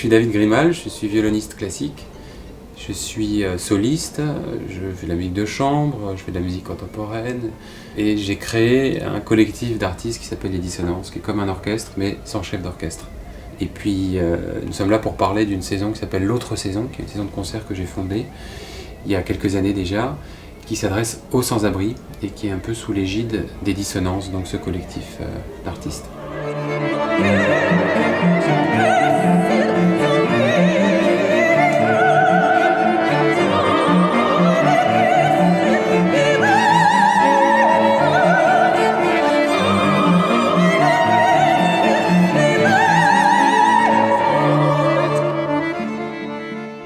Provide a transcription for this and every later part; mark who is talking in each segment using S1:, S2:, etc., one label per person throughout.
S1: suis David Grimal, je suis violoniste classique, je suis soliste, je fais de la musique de chambre, je fais de la musique contemporaine et j'ai créé un collectif d'artistes qui s'appelle Les Dissonances, qui est comme un orchestre mais sans chef d'orchestre. Et puis nous sommes là pour parler d'une saison qui s'appelle L'Autre Saison, qui est une saison de concert que j'ai fondée il y a quelques années déjà, qui s'adresse aux sans-abri et qui est un peu sous l'égide des Dissonances, donc ce collectif d'artistes.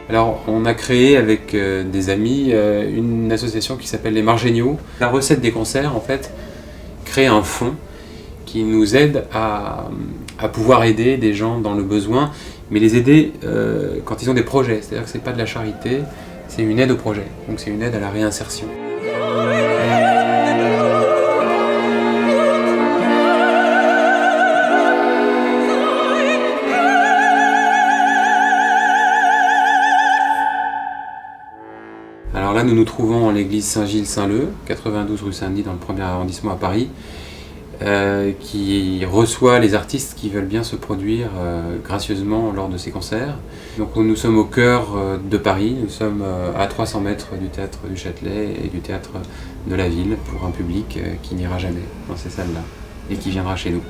S1: Alors, on a créé avec des amis une association qui s'appelle les Margéniaux. La recette des concerts, en fait, crée un fonds qui nous aide à pouvoir aider des gens dans le besoin, mais les aider quand ils ont des projets. C'est-à-dire que ce n'est pas de la charité, c'est une aide au projet. Donc c'est une aide à la réinsertion. Alors là, nous nous trouvons en l'église Saint-Gilles-Saint-Leu, 92 rue Saint-Denis, dans le 1er arrondissement à Paris, qui reçoit les artistes qui veulent bien se produire gracieusement lors de ces concerts. Donc nous sommes au cœur de Paris, nous sommes à 300 mètres du théâtre du Châtelet et du théâtre de la Ville, pour un public qui n'ira jamais dans ces salles-là et qui viendra chez nous.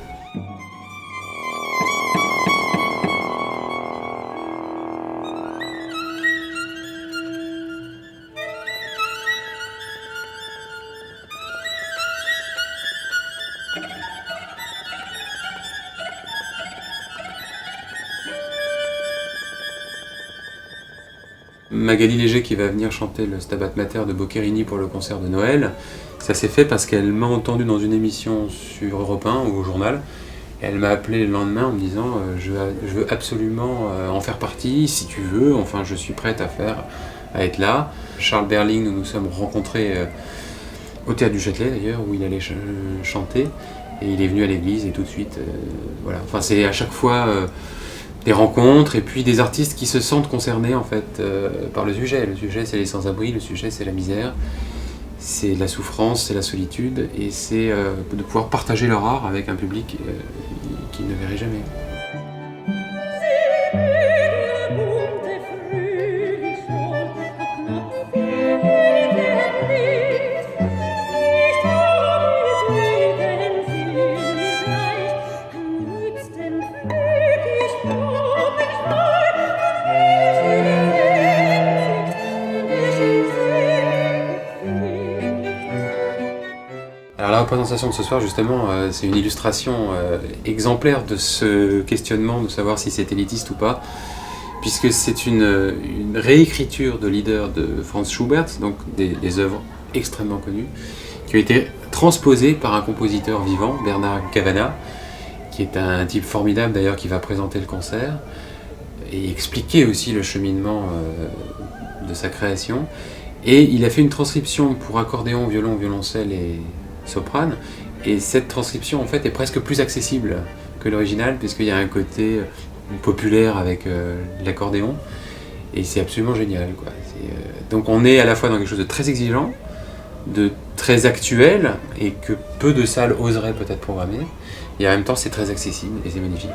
S1: Magali Léger qui va venir chanter le Stabat Mater de Boccherini pour le concert de Noël, ça s'est fait parce qu'elle m'a entendu dans une émission sur Europe 1 ou au journal. Elle m'a appelé le lendemain en me disant je veux absolument en faire partie, si tu veux, enfin je suis prête à être là. Charles Berling, nous nous sommes rencontrés au théâtre du Châtelet d'ailleurs, où il allait chanter, et il est venu à l'église et tout de suite, voilà. Enfin c'est à chaque fois des rencontres et puis des artistes qui se sentent concernés en fait par le sujet. Le sujet c'est les sans-abri, le sujet c'est la misère, c'est la souffrance, c'est la solitude et c'est de pouvoir partager leur art avec un public qu'ils ne verraient jamais. Alors la représentation de ce soir, justement, c'est une illustration exemplaire de ce questionnement de savoir si c'est élitiste ou pas, puisque c'est une réécriture de Lieder de Franz Schubert, donc des œuvres extrêmement connues, qui ont été transposées par un compositeur vivant, Bernard Cavana, qui est un type formidable d'ailleurs, qui va présenter le concert, et expliquer aussi le cheminement de sa création. Et il a fait une transcription pour accordéon, violon, violoncelle et soprane, et cette transcription en fait est presque plus accessible que l'original puisqu'il y a un côté populaire avec l'accordéon et c'est absolument génial quoi. Donc on est à la fois dans quelque chose de très exigeant, de très actuel et que peu de salles oseraient peut-être programmer, et en même temps c'est très accessible et c'est magnifique.